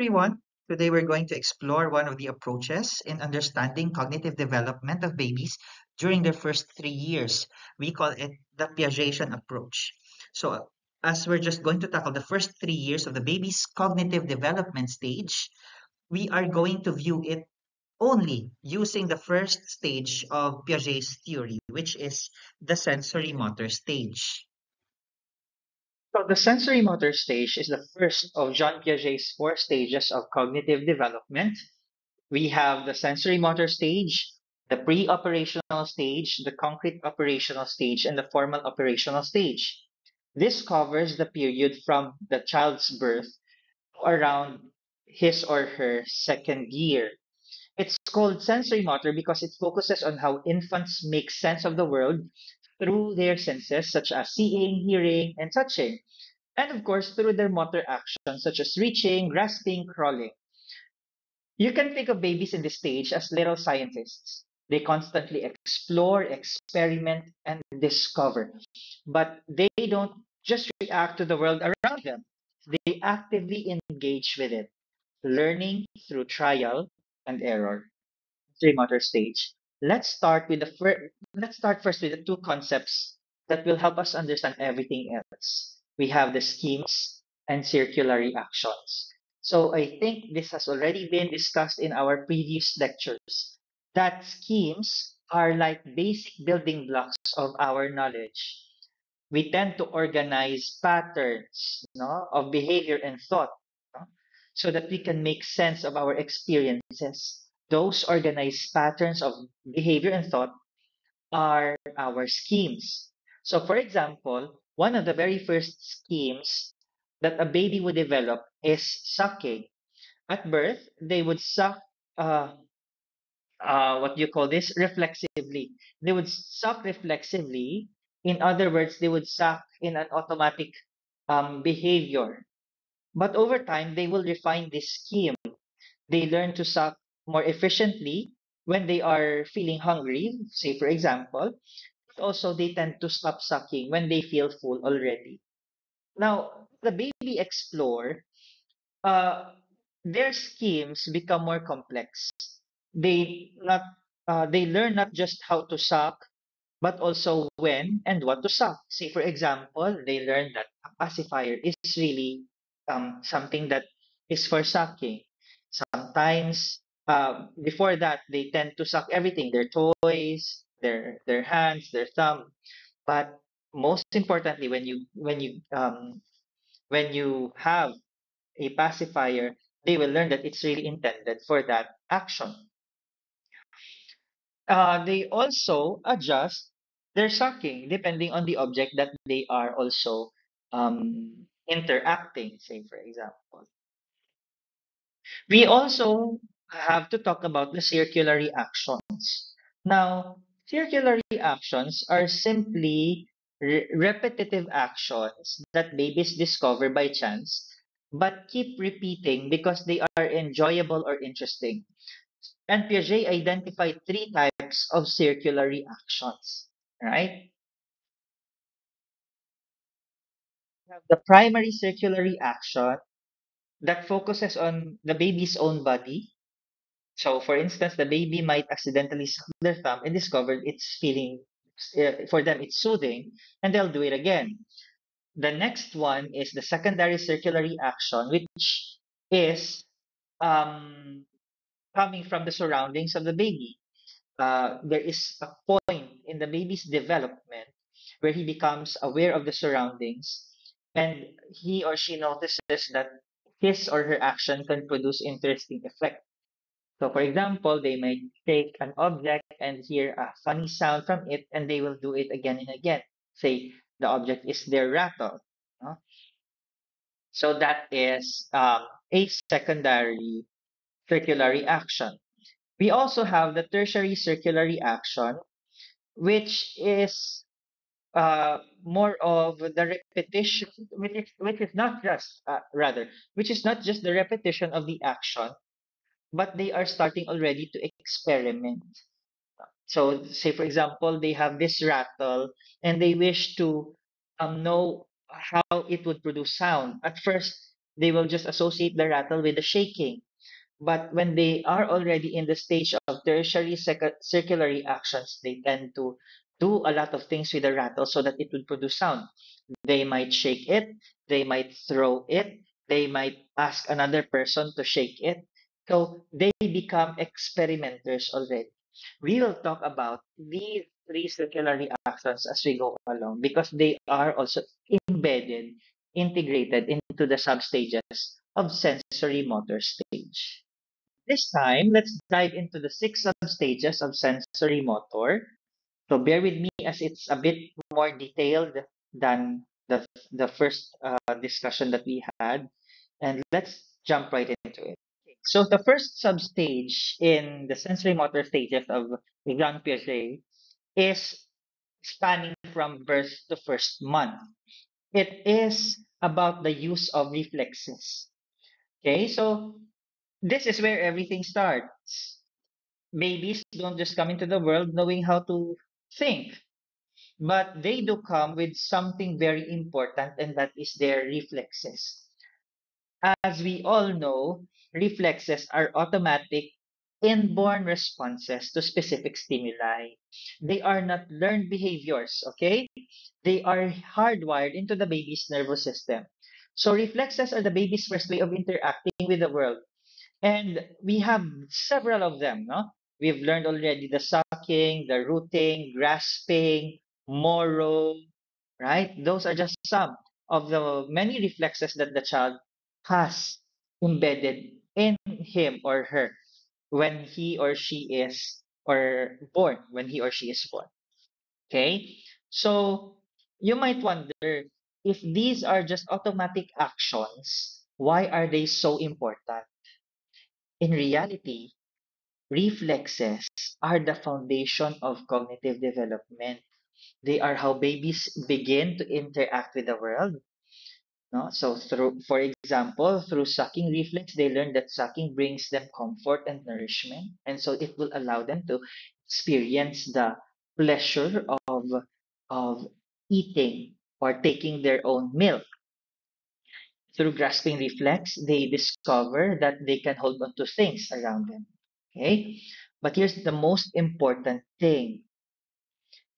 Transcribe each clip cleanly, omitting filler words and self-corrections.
everyone. Today we're going to explore one of the approaches in understanding cognitive development of babies during their first 3 years. We call it the Piagetian approach. So, as we're just going to tackle the first 3 years of the baby's cognitive development stage, we are going to view it only using the first stage of Piaget's theory, which is the sensory motor stage. So the sensory motor stage is the first of Jean Piaget's four stages of cognitive development. We have the sensory motor stage, the pre-operational stage, the concrete operational stage, and the formal operational stage. This covers the period from the child's birth to around his or her second year. It's called sensory motor because it focuses on how infants make sense of the world through their senses, such as seeing, hearing, and touching, and of course through their motor actions such as reaching, grasping, crawling. You can think of babies in this stage as little scientists. They constantly explore, experiment, and discover. But they don't just react to the world around them, they actively engage with it, learning through trial and error. Three motor stage. Let's start first with the two concepts that will help us understand everything else. We have the schemes and circulatory actions. So I think this has already been discussed in our previous lectures. That schemes are like basic building blocks of our knowledge. We tend to organize patterns, no, of behavior and thought, no, so that we can make sense of our experiences. Those organized patterns of behavior and thought are our schemes. So, for example, one of the very first schemes that a baby would develop is sucking. At birth, they would suck, uh, what do you call this? Reflexively. They would suck reflexively. In other words, they would suck in an automatic behavior. But over time, they will refine this scheme. They learn to suck more efficiently when they are feeling hungry, say for example. But also, they tend to stop sucking when they feel full already. Now, the baby explore, uh, their schemes become more complex. They learn not just how to suck, but also when and what to suck. Say, for example, they learn that a pacifier is really something that is for sucking. Sometimes, before that, they tend to suck everything, their toys, their hands, their thumb. But most importantly, when you have a pacifier, they will learn that it's really intended for that action. They also adjust their sucking depending on the object that they are also interacting, say, for example. We also have to talk about the circulatory actions. Now, circulatory actions are simply repetitive actions that babies discover by chance but keep repeating because they are enjoyable or interesting. And Piaget identified three types of circulatory actions, right? We have the primary circulatory action that focuses on the baby's own body. So, for instance, the baby might accidentally suck their thumb and discover it's feeling, for them, it's soothing, and they'll do it again. The next one is the secondary circulatory action, which is um, coming from the surroundings of the baby. There is a point in the baby's development where he becomes aware of the surroundings and he or she notices that his or her action can produce interesting effect. So, for example, they might take an object and hear a funny sound from it, and they will do it again and again. Say the object is their rattle. No? So that is a secondary circulatory action. We also have the tertiary circulatory action, which is more of the repetition, which is not just which is not just the repetition of the action, but they are starting already to experiment. So, say for example, they have this rattle and they wish to know how it would produce sound. At first, they will just associate the rattle with the shaking. But when they are already in the stage of tertiary circulatory actions, they tend to do a lot of things with the rattle so that it would produce sound. They might shake it, they might throw it, they might ask another person to shake it. So they become experimenters already. We will talk about these three circulatory actions as we go along because they are also embedded, integrated into the substages of sensory motor stage. This time, let's dive into the six substages of sensory motor. So bear with me as it's a bit more detailed than the first discussion that we had. And let's jump right into it. So the first substage in the sensory motor stages of Grand Piaget is spanning from birth to first month. It is about the use of reflexes. Okay, so this is where everything starts. Babies don't just come into the world knowing how to think, but they do come with something very important, and that is their reflexes. As we all know, reflexes are automatic, inborn responses to specific stimuli. They are not learned behaviors, okay? They are hardwired into the baby's nervous system. So reflexes are the baby's first way of interacting with the world. And we have several of them, no? We've learned already the sucking, the rooting, grasping, moro, right? Those are just some of the many reflexes that the child has embedded in him or her when he or she is or born, when he or she is born. Okay? So you might wonder if these are just automatic actions, why are they so important? In reality, reflexes are the foundation of cognitive development. They are how babies begin to interact with the world. No? So through, for example, through sucking reflex, they learn that sucking brings them comfort and nourishment. And so it will allow them to experience the pleasure of eating or taking their own milk. Through grasping reflex, they discover that they can hold on to things around them. Okay? But here's the most important thing.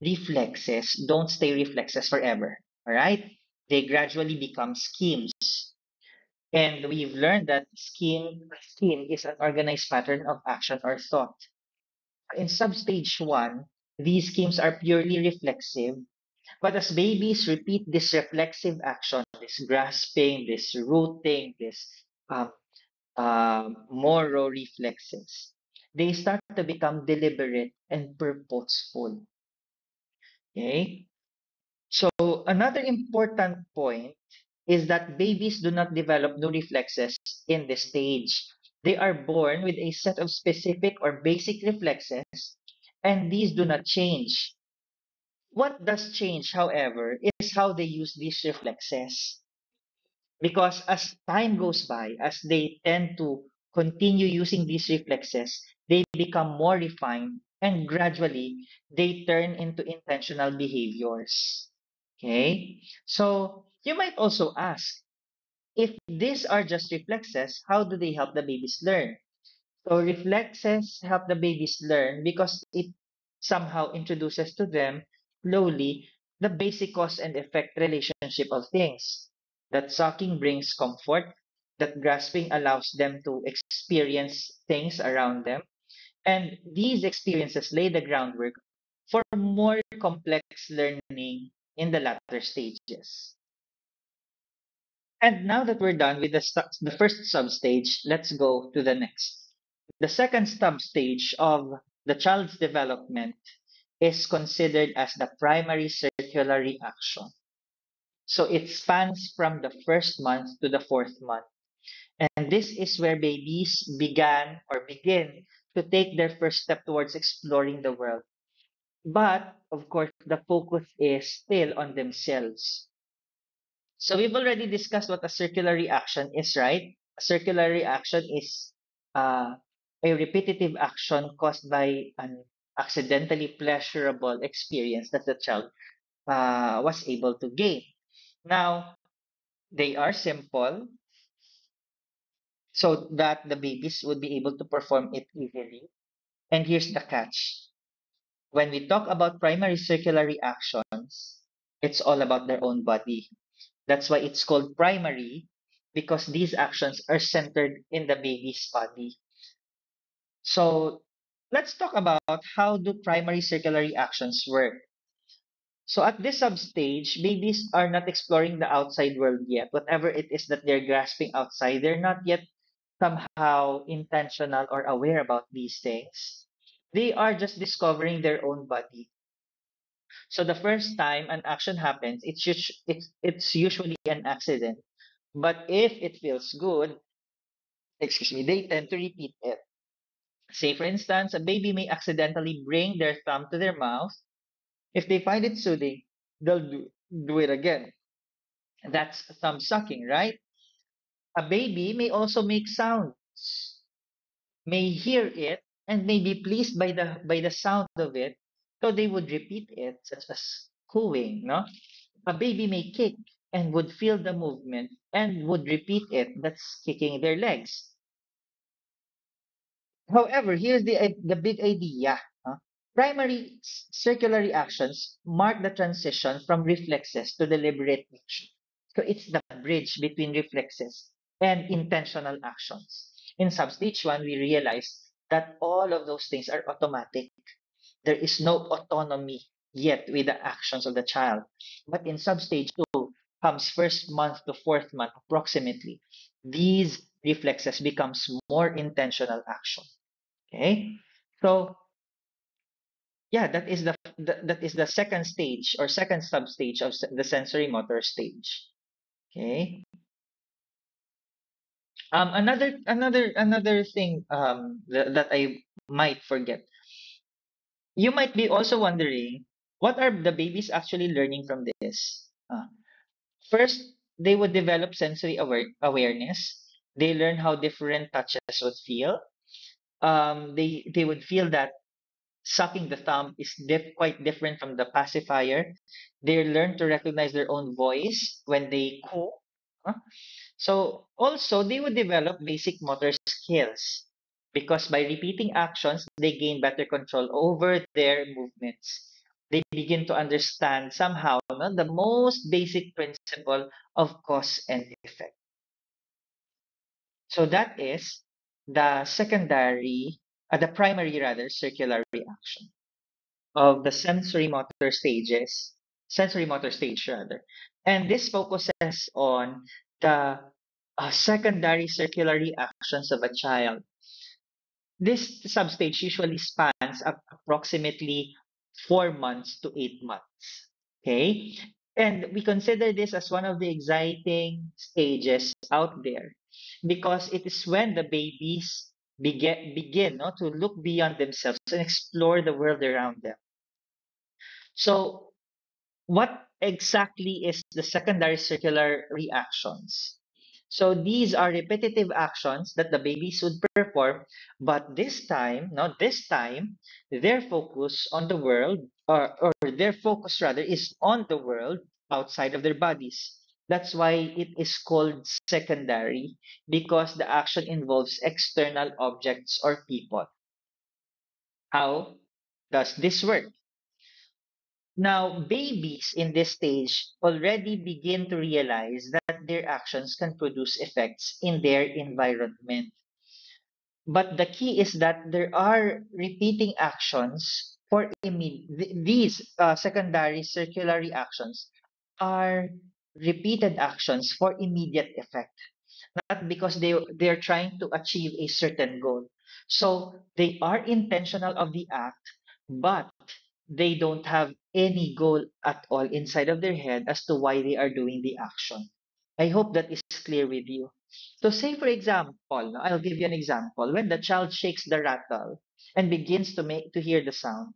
Reflexes don't stay reflexes forever. All right? They gradually become schemes. And we've learned that scheme is an organized pattern of action or thought. In substage one, these schemes are purely reflexive. But as babies repeat this reflexive action, this grasping, this rooting, this um, moral reflexes, they start to become deliberate and purposeful. Okay? So another important point is that babies do not develop new reflexes in this stage. They are born with a set of specific or basic reflexes, and these do not change. What does change, however, is how they use these reflexes. Because as time goes by, as they tend to continue using these reflexes, they become more refined and gradually they turn into intentional behaviors. Okay? So you might also ask, if these are just reflexes, how do they help the babies learn? So reflexes help the babies learn because it somehow introduces to them slowly the basic cause and effect relationship of things. That sucking brings comfort, that grasping allows them to experience things around them, and these experiences lay the groundwork for more complex learning in the latter stages. And now that we're done with the first substage, let's go to the next. The second substage of the child's development is considered as the primary circulatory action. So it spans from the first month to the fourth month. And this is where babies begin to take their first step towards exploring the world. But of course, the focus is still on themselves. So we've already discussed what a circular reaction is, right? A circular reaction is uh, a repetitive action caused by an accidentally pleasurable experience that the child was able to gain. Now, they are simple. so that the babies would be able to perform it easily. And here's the catch. When we talk about primary circulatory actions, it's all about their own body. That's why it's called primary, because these actions are centered in the baby's body. So let's talk about how do primary circulatory actions work. So at this substage, babies are not exploring the outside world yet. Whatever it is that they're grasping outside, they're not yet somehow intentional or aware about these things. They are just discovering their own body. So the first time an action happens, it's usually an accident. But if it feels good, excuse me, they tend to repeat it. Say for instance, a baby may accidentally bring their thumb to their mouth. If they find it soothing, they'll do it again. That's thumb sucking, right? A baby may also make sounds, may hear it, and may be pleased by the sound of it, so they would repeat it, such as cooing, no? A baby may kick and would feel the movement and would repeat it. That's kicking their legs. However, here's the big idea. Primary circulatory actions mark the transition from reflexes to deliberate action. So it's the bridge between reflexes and intentional actions. In substage one, we realized that all of those things are automatic. There is no autonomy yet with the actions of the child. But in substage two, comes first month to fourth month approximately, these reflexes becomes more intentional action. Okay? So yeah, that is the second stage or second substage of the sensory motor stage. Okay. Another thing that I might forget. You might be also wondering, what are the babies actually learning from this? First, they would develop sensory awareness. They learn how different touches would feel. They would feel that sucking the thumb is quite different from the pacifier. They learn to recognize their own voice when they coo. Huh? So also they would develop basic motor skills because by repeating actions, they gain better control over their movements. They begin to understand somehow, no, the most basic principle of cause and effect. So that is the primary rather, circular reaction of the sensory motor stage rather. And this focuses on the secondary circulatory actions of a child. This substage usually spans approximately 4 months to 8 months. Okay. And we consider this as one of the exciting stages out there because it is when the babies begin no, to look beyond themselves and explore the world around them. So, what exactly is the secondary circular reactions? So these are repetitive actions that the babies would perform, but this time, not this time, their focus on the world, or their focus rather, is on the world outside of their bodies. That's why it is called secondary, because the action involves external objects or people. How does this work? Now, babies in this stage already begin to realize that their actions can produce effects in their environment. But the key is that there are repeating actions for these secondary circular actions are repeated actions for immediate effect, not because they're trying to achieve a certain goal. So they are intentional of the act, but they don't have any goal at all inside of their head as to why they are doing the action. I hope that is clear with you. So say for example, no, I'll give you an example. When the child shakes the rattle and begins to hear the sound,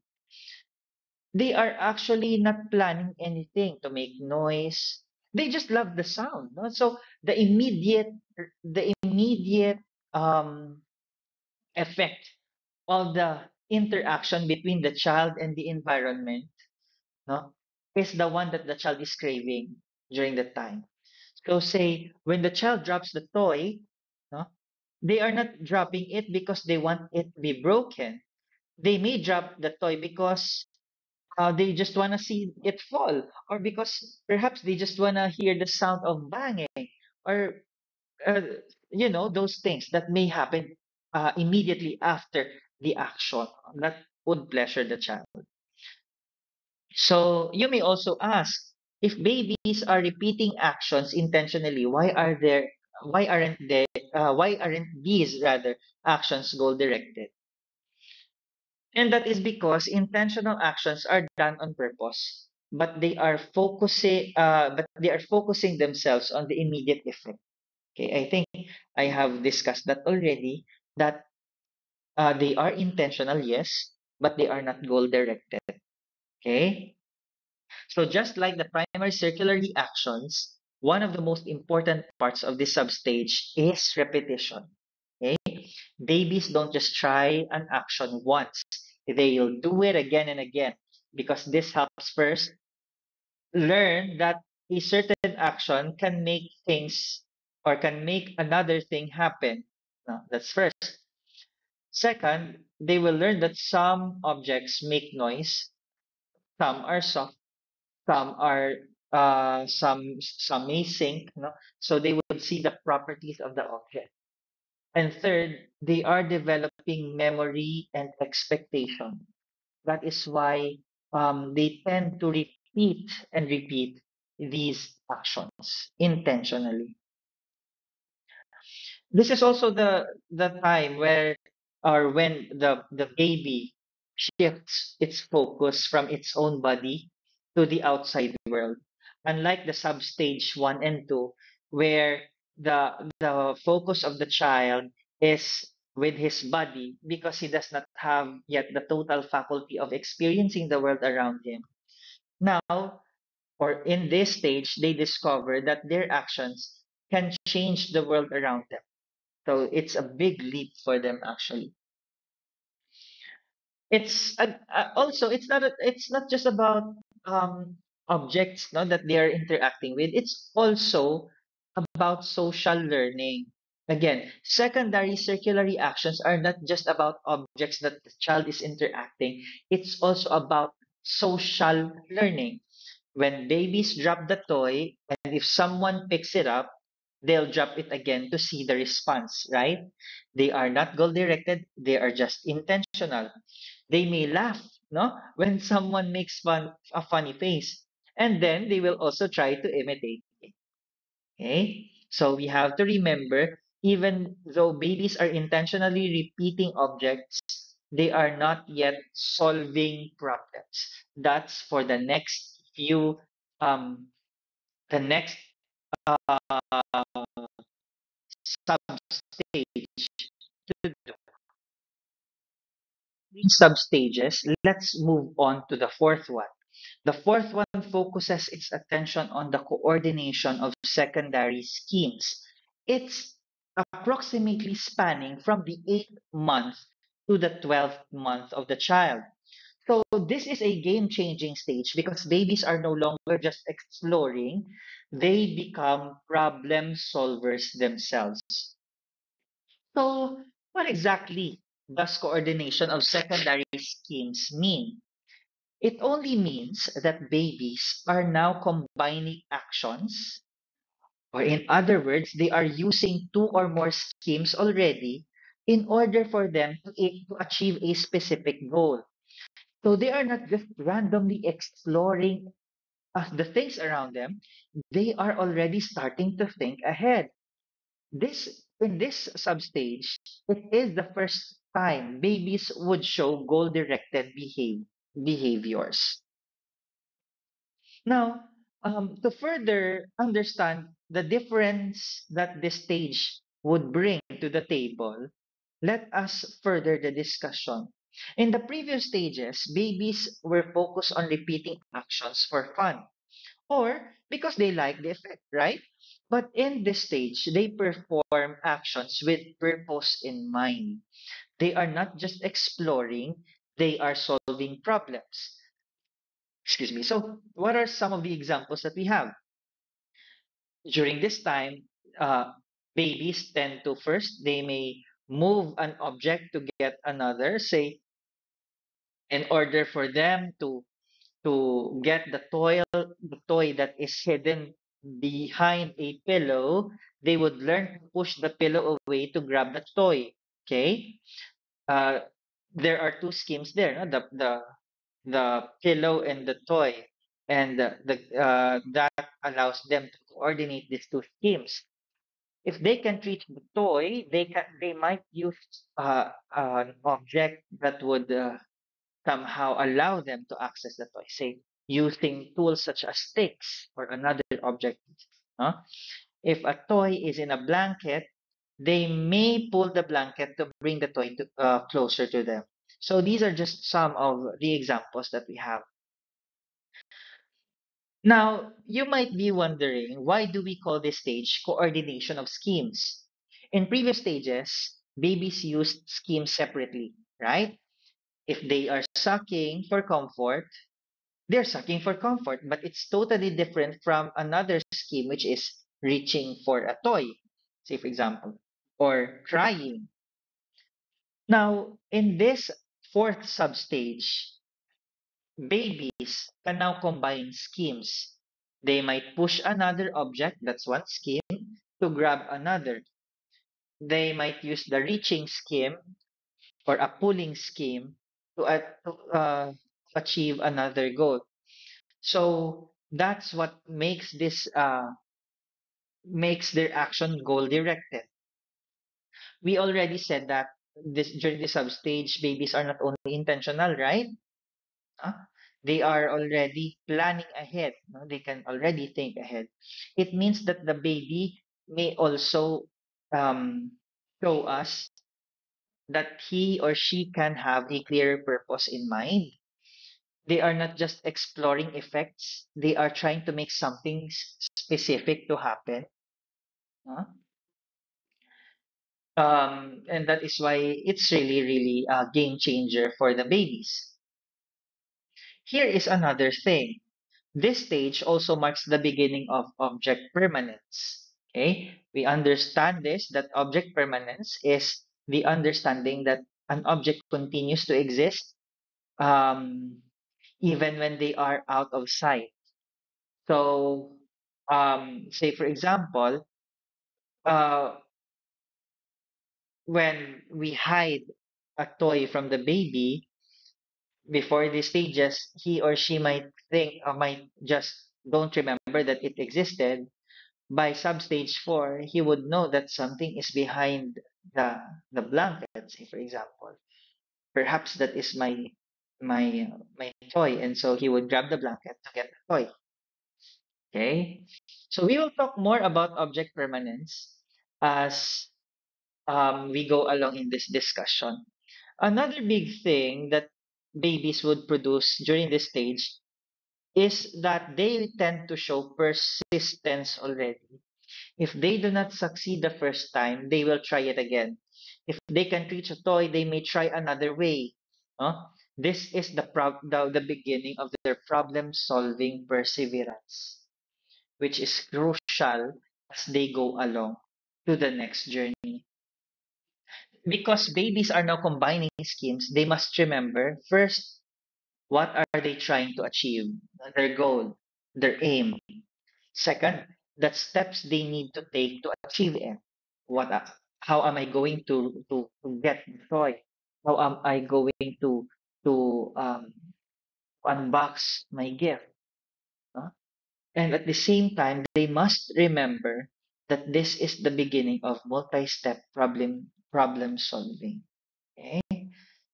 they are actually not planning anything to make noise. They just love the sound. No? So the immediate um, effect of the interaction between the child and the environment, no, is the one that the child is craving during that time. So say when the child drops the toy, no, They are not dropping it because they want it to be broken. They may drop the toy because they just want to see it fall, or because perhaps they just want to hear the sound of banging, or uh, those things that may happen immediately after the action that would pleasure the child. So you may also ask, if babies are repeating actions intentionally, why aren't these rather actions goal directed? And that is because intentional actions are done on purpose, but they are focusing themselves on the immediate effect. Okay, I think I have discussed that already. That they are intentional, yes, but they are not goal directed. Okay, so just like the primary circular reactions, one of the most important parts of this substage is repetition. Okay, babies don't just try an action once; they'll do it again and again because this helps first learn that a certain action can make things or can make another thing happen. No, that's first. Second, they will learn that some objects make noise, some are soft, some are some may sink, no? So they would see the properties of the object. And third, they are developing memory and expectation. That is why they tend to repeat and repeat these actions intentionally. This is also the time where or when the baby shifts its focus from its own body to the outside world. Unlike the substage 1 and 2, where the focus of the child is with his body because he does not have yet the total faculty of experiencing the world around him. Now, or in this stage, they discover that their actions can change the world around them. So it's a big leap for them actually. Also it's not just about um, objects, no, that they are interacting with. It's also about social learning. Again, secondary circular reactions are not just about objects that the child is interacting. It's also about social learning. When babies drop the toy, and if someone picks it up, they'll drop it again to see the response, right? They are not goal directed, they are just intentional. They may laugh, no, when someone makes a funny face, and then they will also try to imitate it. Okay? So we have to remember, even though babies are intentionally repeating objects, they are not yet solving problems. That's for the next few, um, the next substage to these substages. Let's move on to the fourth one. The fourth one focuses its attention on the coordination of secondary schemes. It's approximately spanning from the 8th month to the 12th month of the child. So this is a game-changing stage because babies are no longer just exploring, they become problem solvers themselves. So what exactly does coordination of secondary schemes mean? It only means that babies are now combining actions, or in other words, they are using two or more schemes already in order for them to achieve a specific goal. So they are not just randomly exploring the things around them, they are already starting to think ahead. This in this substage, it is the first time babies would show goal-directed behaviors. Now, to further understand the difference that this stage would bring to the table, let us further the discussion. In the previous stages, babies were focused on repeating actions for fun or because they like the effect, right? But in this stage, they perform actions with purpose in mind. They are not just exploring, they are solving problems. Excuse me. So, what are some of the examples that we have? During this time, uh, babies tend to first, they may move an object to get another, say, in order for them to get the toy that is hidden behind a pillow, they would learn to push the pillow away to grab the toy. Okay, uh, there are two schemes there, no? The pillow and the toy, and that allows them to coordinate these two schemes. If they can reach the toy, they might use an object that would somehow allow them to access the toy, say using tools such as sticks or another object. Huh? If a toy is in a blanket, they may pull the blanket to bring the toy closer to them. So these are just some of the examples that we have. Now, you might be wondering, why do we call this stage coordination of schemes? In previous stages, babies used schemes separately, right? If they are sucking for comfort, they're sucking for comfort, but it's totally different from another scheme, which is reaching for a toy, say, for example, or crying. Now, in this fourth substage, babies can now combine schemes. They might push another object, that's one scheme, to grab another. They might use the reaching scheme or a pulling scheme to achieve another goal. So that's what makes their action goal directed. We already said that this during the substage, babies are not only intentional, right? Huh? They are already planning ahead. No? They can already think ahead. It means that the baby may also um, show us that he or she can have a clearer purpose in mind. They are not just exploring effects, they are trying to make something specific to happen. Huh? And that is why it's really a game changer for the babies. Here is another thing. This stage also marks the beginning of object permanence. Okay, we understand this, that object permanence is the understanding that an object continues to exist um, even when they are out of sight. So, say for example, uh, when we hide a toy from the baby before these stages, he or she might think or might just don't remember that it existed. By substage 4, he would know that something is behind the blanket, say for example. Perhaps that is my toy, and so he would grab the blanket to get the toy. Okay? So we will talk more about object permanence as we go along in this discussion. Another big thing that babies would produce during this stage is that they tend to show persistence already. If they do not succeed the first time, they will try it again. If they can reach a toy, they may try another way. Huh? This is the beginning of their problem solving perseverance, which is crucial as they go along to the next journey. Because babies are now combining schemes, they must remember first, what are they trying to achieve? Their goal, their aim. Second, the steps they need to take to achieve it. What? How am I going to get the toy? How am I going to unbox my gift? Huh? And at the same time, they must remember that this is the beginning of multi-step problem solving. Okay,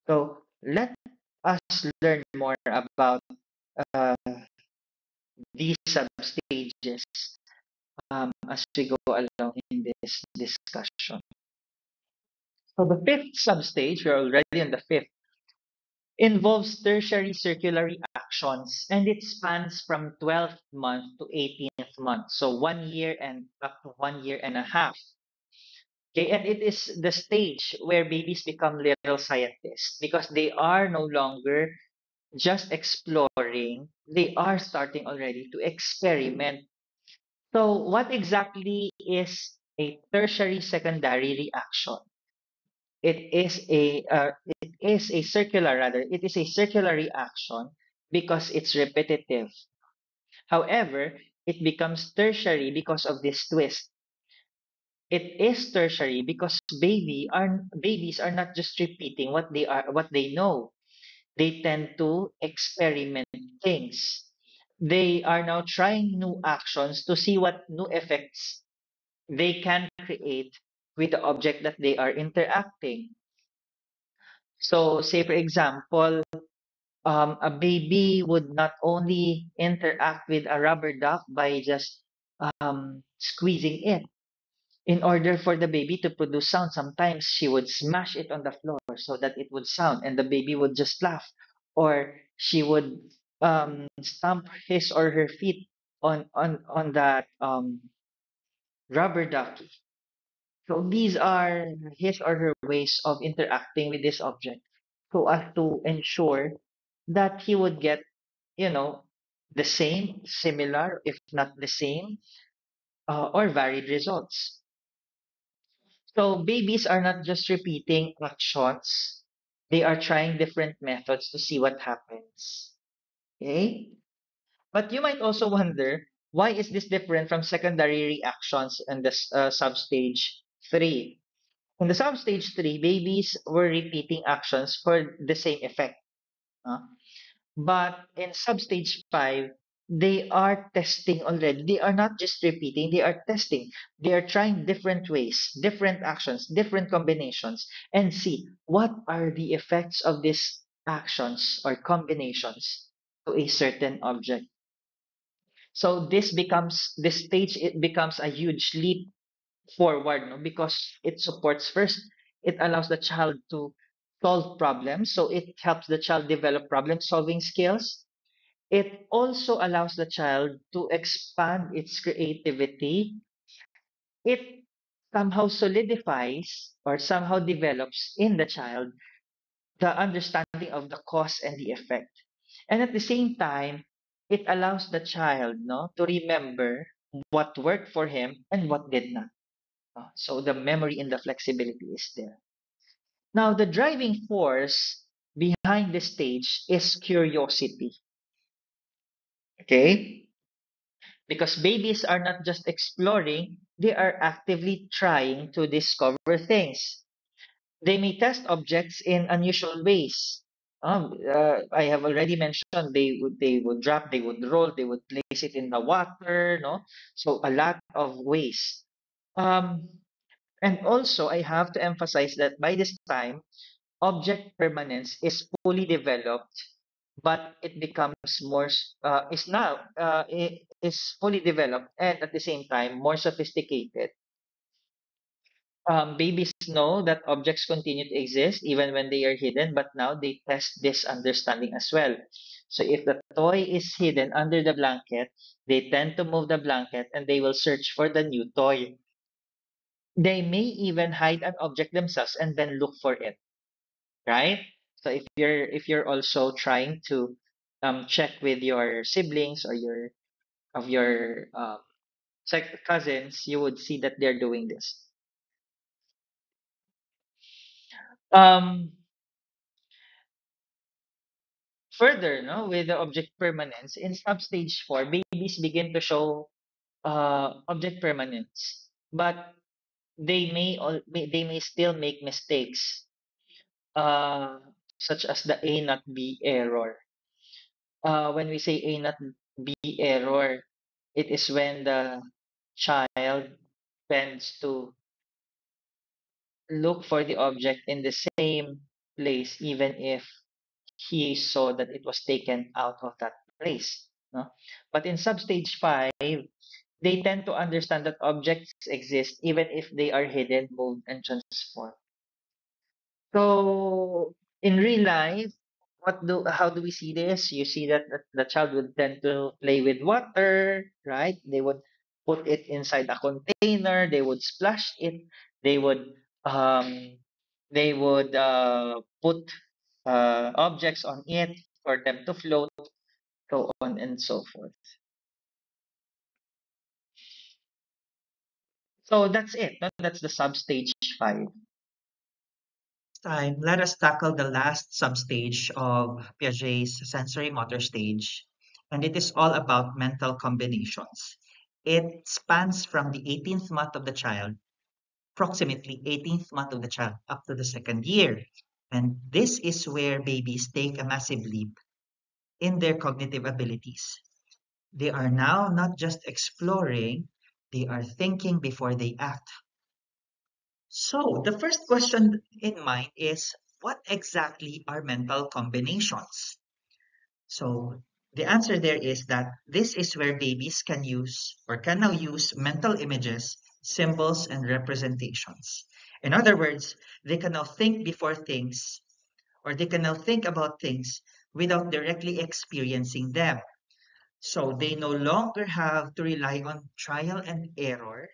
so let us learn more about uh, these sub-stages as we go along in this discussion. So the fifth substage, we're already on the fifth, involves tertiary circulatory actions, and it spans from 12th month to 18th month. So 1 year and up to 1 year and a half. Okay, and it is the stage where babies become little scientists because they are no longer just exploring, they are starting already to experiment. So what exactly is a tertiary secondary reaction. It is a circular rather. It is a circular reaction because it's repetitive. However, it becomes tertiary because of this twist. It is tertiary because babies are not just repeating what they know. They tend to experiment things. They are now trying new actions to see what new effects they can create with the object that they are interacting. So, say for example, a baby would not only interact with a rubber duck by just squeezing it. In order for the baby to produce sound, sometimes she would smash it on the floor so that it would sound, and the baby would just laugh, or she would stamp his or her feet on that rubber ducky. So these are his or her ways of interacting with this object, so as to ensure that he would get, you know, the same, similar, if not the same, or varied results. So babies are not just repeating actions, they are trying different methods to see what happens. Okay? But you might also wonder, why is this different from secondary reactions in the substage 3? In the substage 3, babies were repeating actions for the same effect. uh, But in substage 5, they are testing already. They are not just repeating, they are testing. They are trying different ways, different actions, different combinations, and see what are the effects of these actions or combinations to a certain object. So this stage, it becomes a huge leap forward, no? Because it supports first, it allows the child to solve problems. So it helps the child develop problem solving skills. It also allows the child to expand its creativity. It somehow solidifies or somehow develops in the child the understanding of the cause and the effect. And at the same time, it allows the child, no, to remember what worked for him and what did not. So the memory and the flexibility is there. Now, the driving force behind the stage is curiosity. Okay? Because babies are not just exploring, they are actively trying to discover things. They may test objects in unusual ways. I have already mentioned they would drop, they would roll, they would place it in the water, no? So a lot of ways. Um, and also I have to emphasize that by this time, object permanence is fully developed, but it becomes more is now it is fully developed and at the same time more sophisticated. Babies know that objects continue to exist even when they are hidden, but now they test this understanding as well. So if the toy is hidden under the blanket, they tend to move the blanket and they will search for the new toy. They may even hide an object themselves and then look for it, right? So if you're also trying to check with your siblings or your cousins, you would see that they're doing this. Um, Further, no, with the object permanence in substage 4, babies begin to show object permanence, but they may still make mistakes, uh, such as the A not B error. When we say A not B error, it is when the child tends to look for the object in the same place, even if he saw that it was taken out of that place. No? But in substage 5, they tend to understand that objects exist even if they are hidden, moved, and transformed. So in real life, how do we see this? You see that the child would tend to play with water, right? They would put it inside a container, they would splash it, they would um put objects on it for them to float, so on and so forth. So that's it. That's the substage 5. Time, let us tackle the last substage of Piaget's sensory motor stage, and it is all about mental combinations. It spans from the 18th month of the child, approximately 18th month of the child, up to the second year. And this is where babies take a massive leap in their cognitive abilities. They are now not just exploring, they are thinking before they act. So, the first question in mind is, what exactly are mental combinations? So, the answer there is that this is where babies can use or can now use mental images, symbols, and representations. In other words, they can now think before things, or they can now think about things without directly experiencing them. So, they no longer have to rely on trial and error.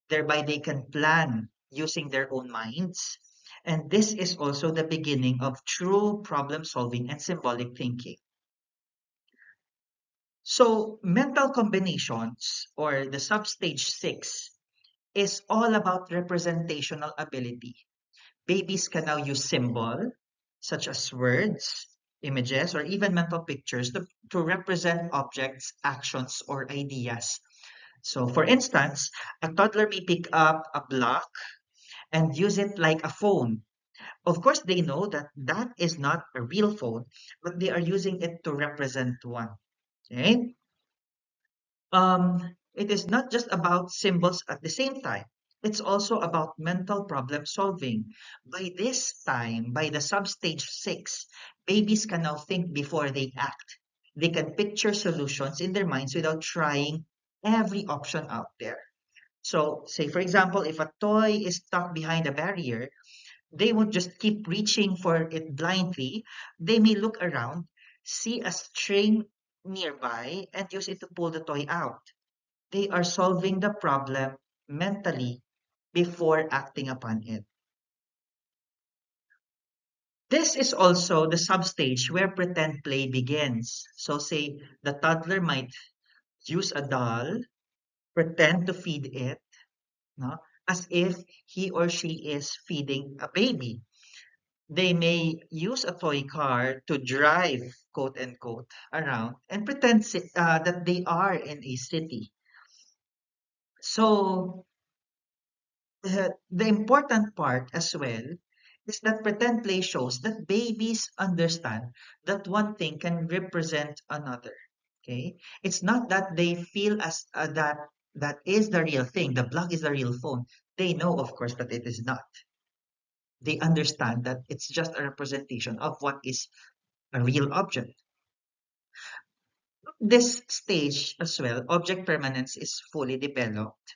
Thereby, they can plan using their own minds. And this is also the beginning of true problem solving and symbolic thinking. So, mental combinations, or the substage 6, is all about representational ability. Babies can now use symbol, such as words, images, or even mental pictures to represent objects, actions, or ideas. So, for instance, a toddler may pick up a block and use it like a phone. Of course, they know that that is not a real phone, but they are using it to represent one. Okay? It is not just about symbols at the same time. It's also about mental problem solving. By this time, by the substage 6, babies can now think before they act. They can picture solutions in their minds without trying every option out there. So, say for example, if a toy is stuck behind a barrier, they won't just keep reaching for it blindly. They may look around, see a string nearby, and use it to pull the toy out. They are solving the problem mentally before acting upon it. This is also the substage where pretend play begins. So, say the toddler might use a doll, pretend to feed it, no, as if he or she is feeding a baby. They may use a toy car to drive, quote unquote, around and pretend that they are in a city. So, the important part as well is that pretend play shows that babies understand that one thing can represent another. Okay, it's not that they feel as that is the real thing. The block is the real phone. They know, of course, that it is not. They understand that it's just a representation of what is a real object. This stage as well, object permanence is fully developed.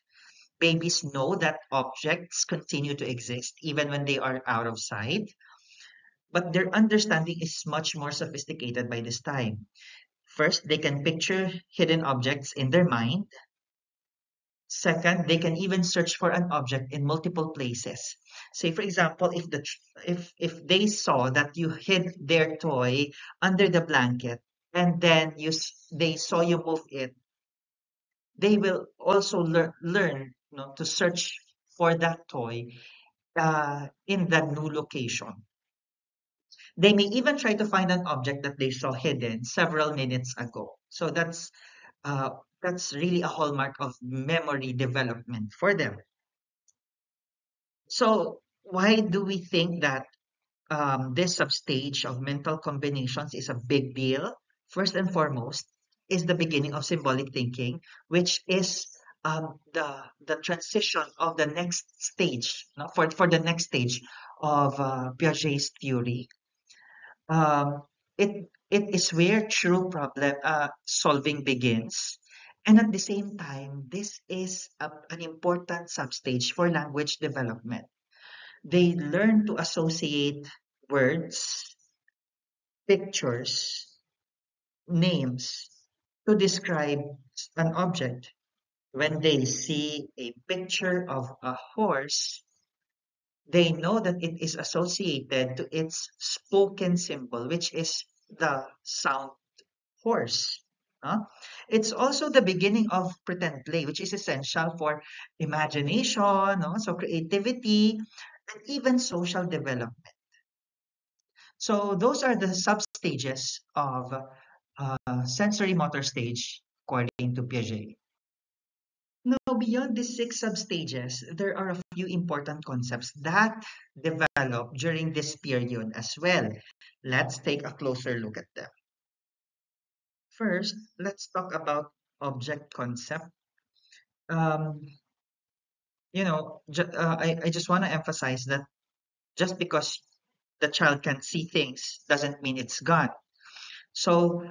Babies know that objects continue to exist even when they are out of sight, but their understanding is much more sophisticated by this time. First, they can picture hidden objects in their mind. Second, they can even search for an object in multiple places. Say, for example, if they saw that you hid their toy under the blanket and then they saw you move it, they will also learn, to search for that toy in that new location. They may even try to find an object that they saw hidden several minutes ago. So uh, that's really a hallmark of memory development for them. So why do we think that this substage of mental combinations is a big deal? First and foremost, is the beginning of symbolic thinking, which is the transition of the next stage, for the next stage of Piaget's theory. It is where true problem solving begins. And at the same time, this is an important substage for language development. They learn to associate words, pictures, names to describe an object. When they see a picture of a horse, they know that it is associated to its spoken symbol, which is the sound horse. Huh? It's also the beginning of pretend play, which is essential for imagination, no? So creativity, and even social development. So those are the sub-stages of sensory motor stage, according to Piaget. Now, beyond these six sub-stages, there are a few important concepts that develop during this period as well. Let's take a closer look at them. First, let's talk about object concept. Um, I just want to emphasize that just because the child can see things doesn't mean it's gone. So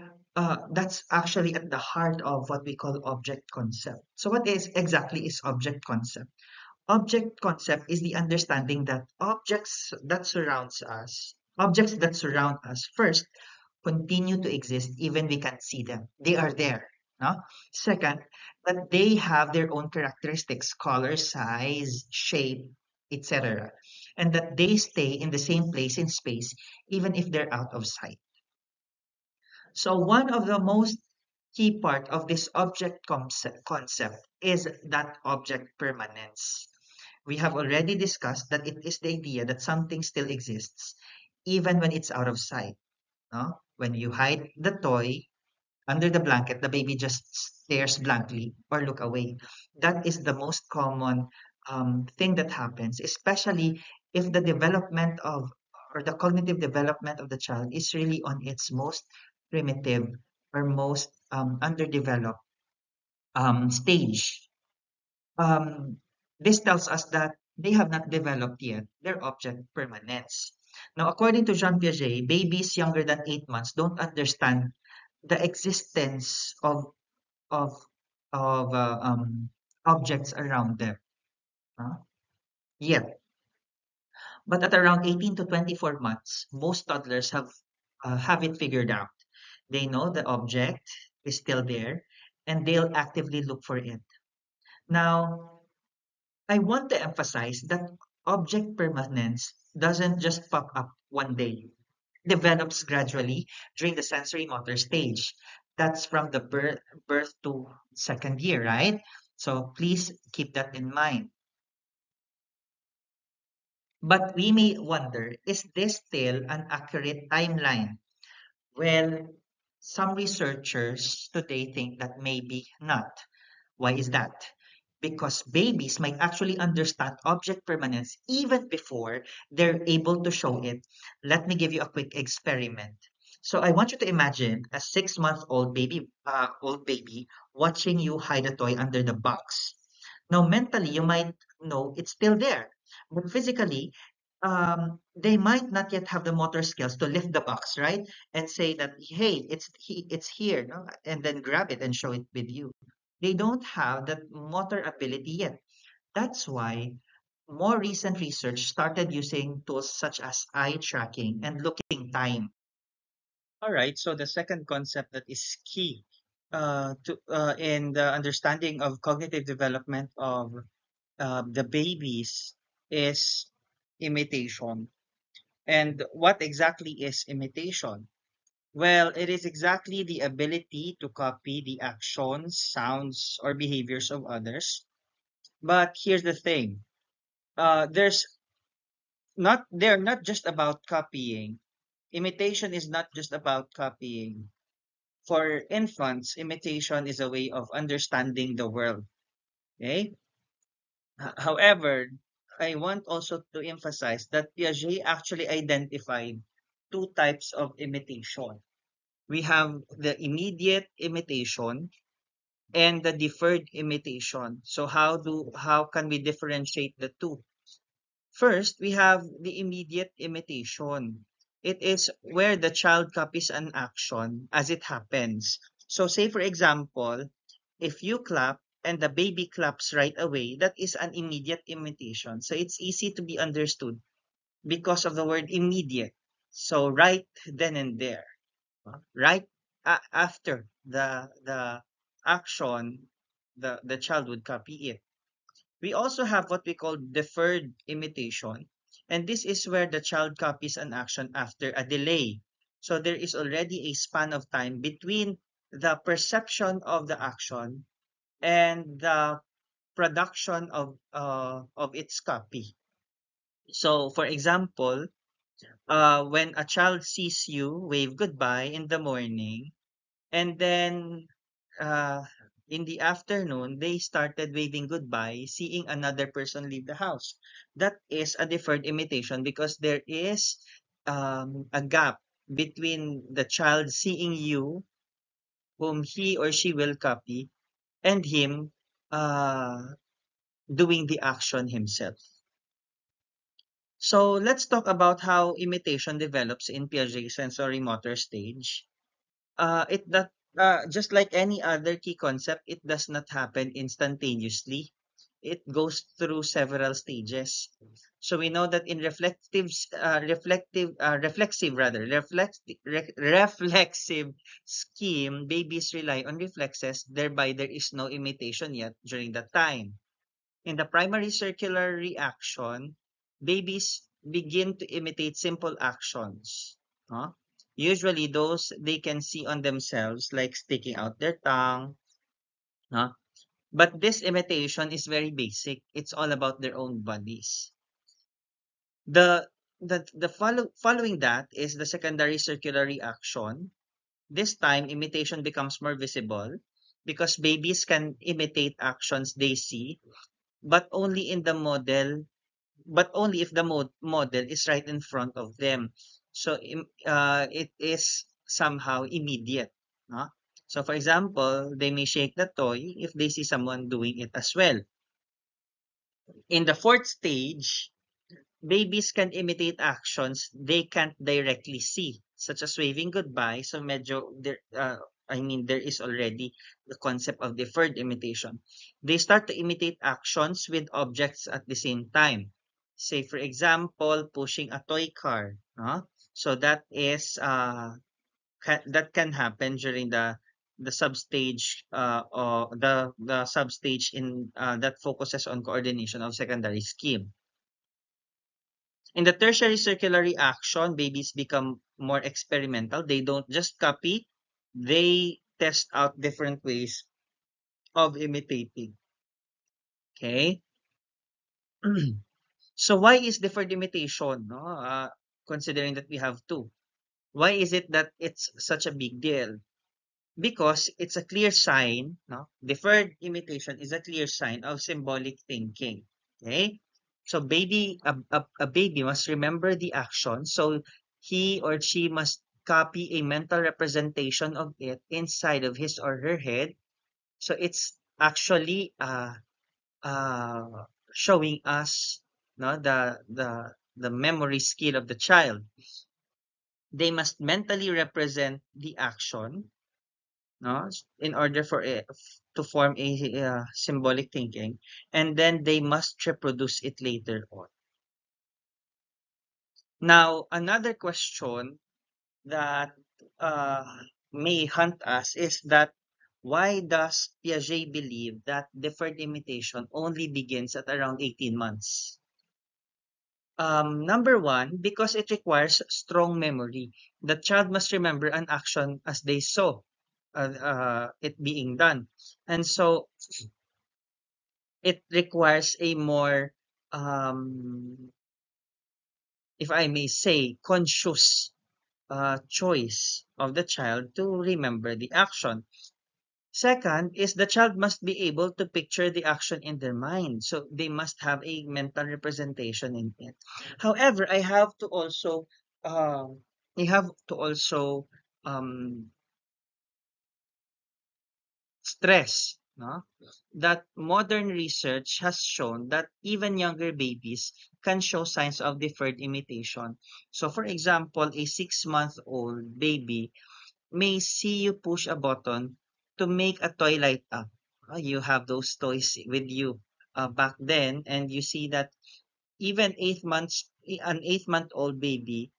that's actually at the heart of what we call object concept. So what is exactly is object concept? Object concept is the understanding that objects that surround us first continue to exist even we can't see them. They are there. No? Second, that they have their own characteristics, color, size, shape, etc. And that they stay in the same place in space even if they're out of sight. So one of the most key part of this concept is that object permanence. We have already discussed that it is the idea that something still exists even when it's out of sight. No? When you hide the toy under the blanket, the baby just stares blankly or look away. That is the most common thing that happens, especially if the development of or the cognitive development of the child is really on its most primitive or most underdeveloped stage. Um, this tells us that they have not developed yet their object permanence. Now, according to Jean Piaget, babies younger than 8 months don't understand the existence of of objects around them. Huh? Yet, but at around 18 to 24 months, most toddlers have it figured out. They know the object is still there, and they'll actively look for it. Now, I want to emphasize that object permanence doesn't just pop up one day. It develops gradually during the sensory motor stage. That's from the birth to second year, right? So please keep that in mind. But we may wonder, is this still an accurate timeline? Well, some researchers today think that maybe not. Why is that? Because babies might actually understand object permanence even before they're able to show it. Let me give you a quick experiment. So I want you to imagine a 6-month-old baby watching you hide a toy under the box. Now, mentally, you might know it's still there, but physically, they might not yet have the motor skills to lift the box, right? And say that, hey, it's here, no? And then grab it and show it with you. They don't have that motor ability yet. That's why more recent research started using tools such as eye tracking and looking time. All right, so the second concept that is key in the understanding of cognitive development of the babies is imitation. And what exactly is imitation? Well, it is exactly the ability to copy the actions, sounds, or behaviors of others. But here's the thing. There's not they're not just about copying. Imitation is not just about copying. For infants, imitation is a way of understanding the world. Okay? However, I want also to emphasize that Piaget actually identified two types of imitation. We have the immediate imitation and the deferred imitation. So how can we differentiate the two? First, we have the immediate imitation. It is where the child copies an action as it happens. So say for example, if you clap and the baby claps right away, that is an immediate imitation. So it's easy to be understood because of the word immediate. So right then and there, right after the action, the child would copy it. We also have what we call deferred imitation, and this is where the child copies an action after a delay. So there is already a span of time between the perception of the action, and the production of its copy. So, for example, when a child sees you wave goodbye in the morning, and then uh, in the afternoon, they started waving goodbye, seeing another person leave the house. That is a deferred imitation because there is a gap between the child seeing you, whom he or she will copy, and him uh, doing the action himself. So let's talk about how imitation develops in Piaget's sensory motor stage. It that Just like any other key concept, it does not happen instantaneously. It goes through several stages. So we know that in reflexive scheme, babies rely on reflexes. Thereby, there is no imitation yet during that time. In the primary circular reaction, babies begin to imitate simple actions. Huh? Usually those they can see on themselves, like sticking out their tongue. Huh? But this imitation is very basic. It's all about their own bodies. The following that is the secondary circular reaction. This time imitation becomes more visible because babies can imitate actions they see, but only in the model but only if the model is right in front of them. So it is somehow immediate. No? So for example, they may shake the toy if they see someone doing it as well. In the fourth stage, babies can imitate actions they can't directly see, such as waving goodbye. So medyo there, there is already the concept of deferred imitation. They start to imitate actions with objects at the same time. Say, for example, pushing a toy car. No? So that can happen during the substage or the substage in that focuses on coordination of secondary scheme. In the tertiary circular reaction, babies become more experimental. They don't just copy, they test out different ways of imitating. Okay? So why is deferred imitation, no? Considering that we have two. Why is it that it's such a big deal? Because it's a clear sign, no? Deferred imitation is a clear sign of symbolic thinking. Okay? So a baby must remember the action, so he or she must copy a mental representation of it inside of his or her head. So it's actually showing us, no, the memory skill of the child. They must mentally represent the action, no, in order for it to form a symbolic thinking, and then they must reproduce it later on. Now, another question that may hunt us is that why does Piaget believe that deferred imitation only begins at around 18 months? Number one, because it requires strong memory. The child must remember an action as they saw it being done. And so it requires a more, if I may say, conscious choice of the child to remember the action. Second is the child must be able to picture the action in their mind. So they must have a mental representation in it. However, um, I have to also um, stress, no? That modern research has shown that even younger babies can show signs of deferred imitation. So, for example, a 6-month-old baby may see you push a button to make a toy light up. You have those toys with you back then, and you see that even an 8-month-old baby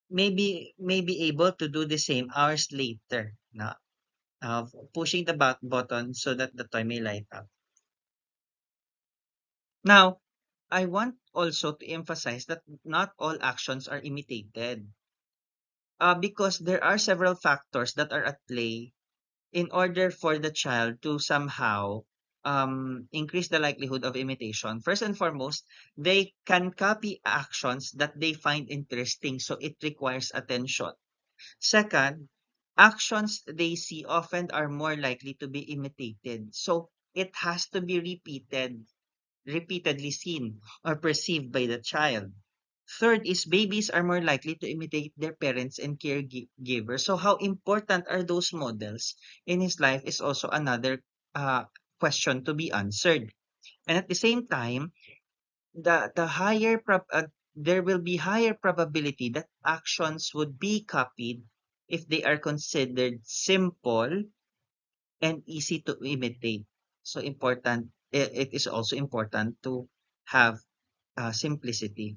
may be able to do the same hours later. Na pushing the button so that the toy may light up. Now, I want also to emphasize that not all actions are imitated because there are several factors that are at play in order for the child to somehow increase the likelihood of imitation, first and foremost, they can copy actions that they find interesting. So it requires attention. Second, actions they see often are more likely to be imitated. So it has to be repeatedly seen or perceived by the child. Third is babies are more likely to imitate their parents and caregivers. So how important are those models in his life is also another question to be answered. And at the same time, there will be higher probability that actions would be copied if they are considered simple and easy to imitate. So it is also important to have simplicity.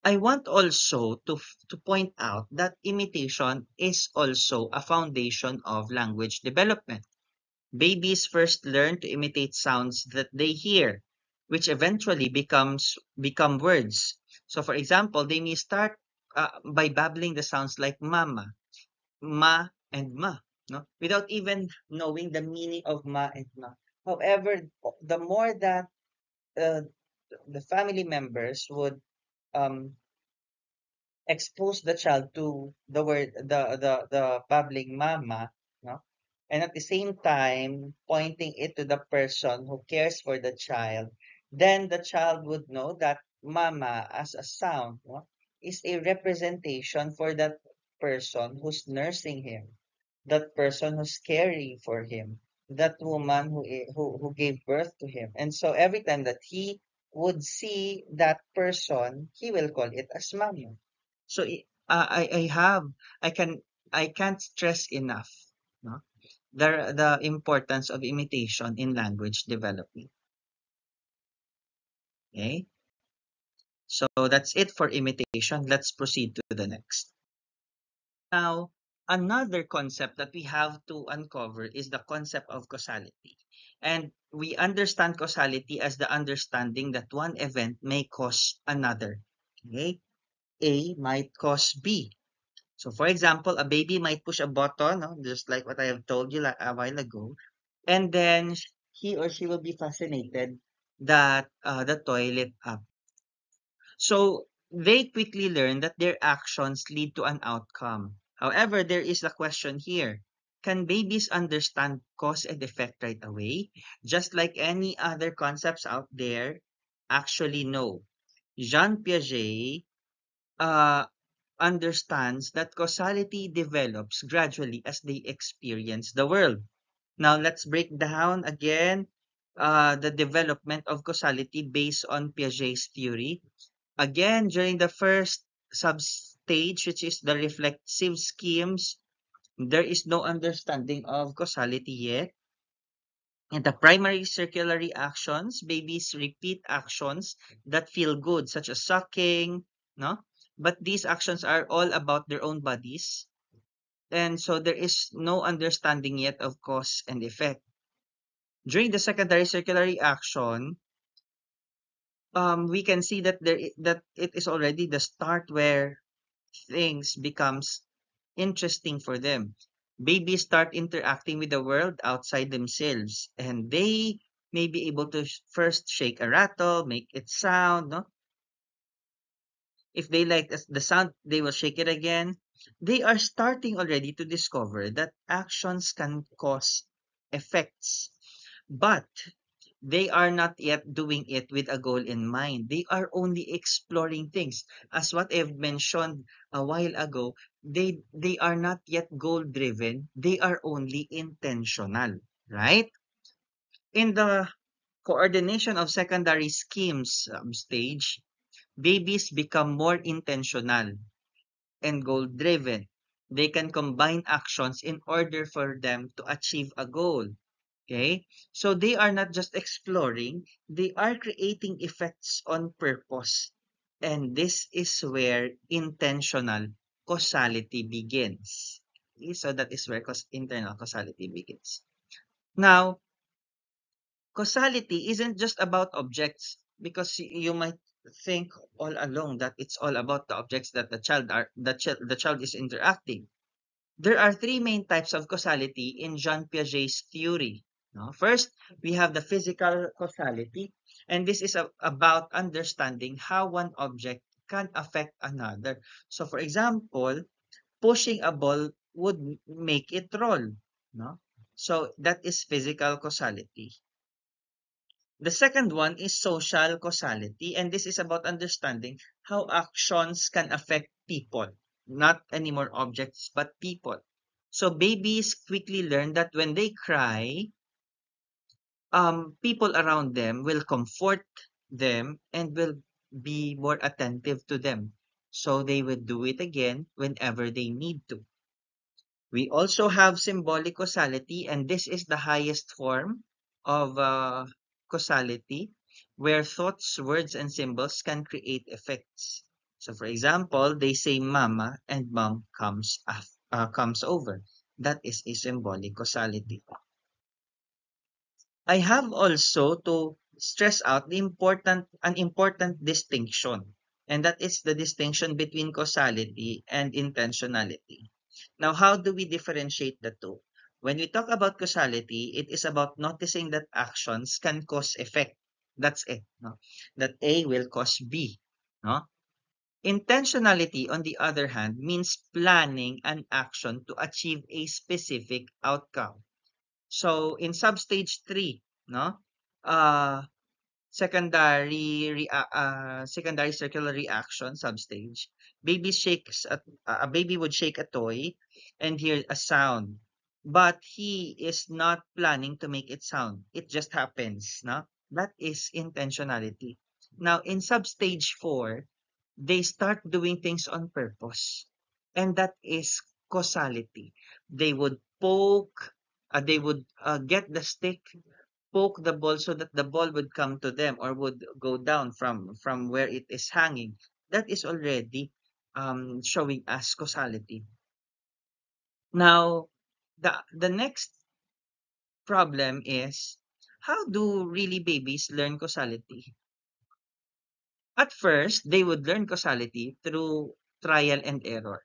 I want also to point out that imitation is also a foundation of language development. Babies first learn to imitate sounds that they hear, which eventually become words. So, for example, they may start by babbling the sounds like mama, ma, and ma, no, without even knowing the meaning of ma and ma. However, the more that uh, the family members would um, expose the child to the babbling mama, no? And at the same time pointing it to the person who cares for the child, then the child would know that mama as a sound, no, is a representation for that person who's nursing him, that person who's caring for him, that woman who gave birth to him. And so every time that he would see that person, he will call it as mama. So I have I can I can't stress enough, no, the importance of imitation in language development. Okay, so that's it for imitation. Let's proceed to the next. Now, another concept that we have to uncover is the concept of causality. And we understand causality as the understanding that one event may cause another. Okay? A might cause B. So, for example, a baby might push a button, no, just like what I have told you a while ago, and then he or she will be fascinated that the toilet up. So they quickly learn that their actions lead to an outcome. However, there is a question here. Can babies understand cause and effect right away? Just like any other concepts out there? Actually, no. Jean Piaget uh, understands that causality develops gradually as they experience the world. Now, let's break down again the development of causality based on Piaget's theory. Again, during the first substage, which is the reflexive schemes, there is no understanding of causality yet. In the primary circulatory actions, babies repeat actions that feel good, such as sucking, no? But these actions are all about their own bodies. And so there is no understanding yet of cause and effect. During the secondary circulatory action, we can see that that it is already the start where things becomes interesting for them. Babies start interacting with the world outside themselves, and they may be able to first shake a rattle, make it sound, no? If they like the sound, they will shake it again. They are starting already to discover that actions can cause effects, but they are not yet doing it with a goal in mind. They are only exploring things. As what I've mentioned a while ago, they are not yet goal driven. They are only intentional, right? In the coordination of secondary schemes stage, babies become more intentional and goal driven. They can combine actions in order for them to achieve a goal. Okay? So they are not just exploring, they are creating effects on purpose. And this is where intentional causality begins. Okay? So that is where internal causality begins. Now, causality isn't just about objects because you might think all along that it's all about the objects that the child is interacting. There are three main types of causality in Jean Piaget's theory. No? First, we have the physical causality, and this is about understanding how one object can affect another. So, for example, pushing a ball would make it roll. No? So, that is physical causality. The second one is social causality, and this is about understanding how actions can affect people, not anymore objects, but people. So babies quickly learn that when they cry, people around them will comfort them and will be more attentive to them. So they will do it again whenever they need to. We also have symbolic causality, and this is the highest form of causality, where thoughts, words, and symbols can create effects. So, for example, they say "mama" and mom comes over. That is a symbolic causality. I have also to stress out an important distinction, and that is the distinction between causality and intentionality. Now, how do we differentiate the two? When we talk about causality, it is about noticing that actions can cause effect. That's it. No? That A will cause B. No? Intentionality, on the other hand, means planning an action to achieve a specific outcome. So in substage 3, no? Uh secondary circular reaction substage. A baby would shake a toy and hear a sound. But he is not planning to make it sound. It just happens, no? That is intentionality. Now in substage 4, they start doing things on purpose. And that is causality. They would they would get the stick, poke the ball so that the ball would come to them or would go down from where it is hanging. That is already showing us causality. Now, the next problem is, how do really babies learn causality? At first, they would learn causality through trial and error.